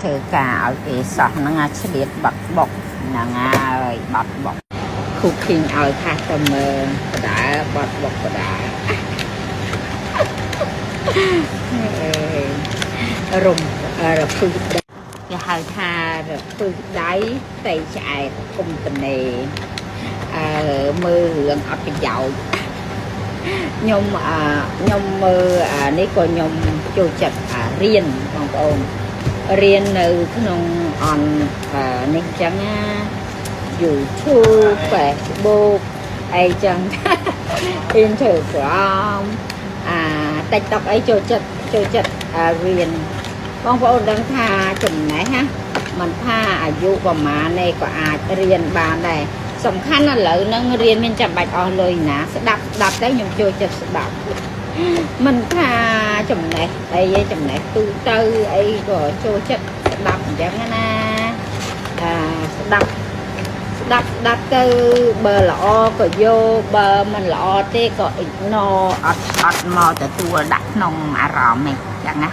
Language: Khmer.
ធ្វើការឲ្យគេសោះហ្នឹងឆ្លៀតបាត់បុកហ្នឹងហើយបាត់បុក cooking ឲ្យថាទៅមើលបដាបាត់បុកបដារុំរពឹសគេហៅថារពឹសដៃតែឆ្អែតគុំតនេមើលរឿងអត់ប្រយោជន៍ខ្ញុំមើលនេះក៏ខ្ញុំចូលចិត្តរៀនបងប្អូនរៀននៅក្នុងអននេះចឹងណា YouTube Facebook អីចឹង Instagram TikTok អីចូលចិត្តរៀនបងប្អូនដឹងថាចំណេះណាមិនថាអាយុប្រហែលនេះក៏អាចរៀនបានដែរសំខាន់ឥឡូវហ្នឹងរៀនមានចាំបាច់អស់លុយណាស្ដាប់ទៅខ្ញុំចូលចិត្តស្ដាប់មិនថាចំណេះអីចំណេះទូទៅអីក៏ចូលចិត្តស្ដាប់អញ្ចឹងណាស្ដាប់ទៅបើល្អក៏យកបើមិនល្អទេក៏ ignore អត់មកទទួលដាក់ក្នុងអារម្មណ៍ហ្នឹងអញ្ចឹងណា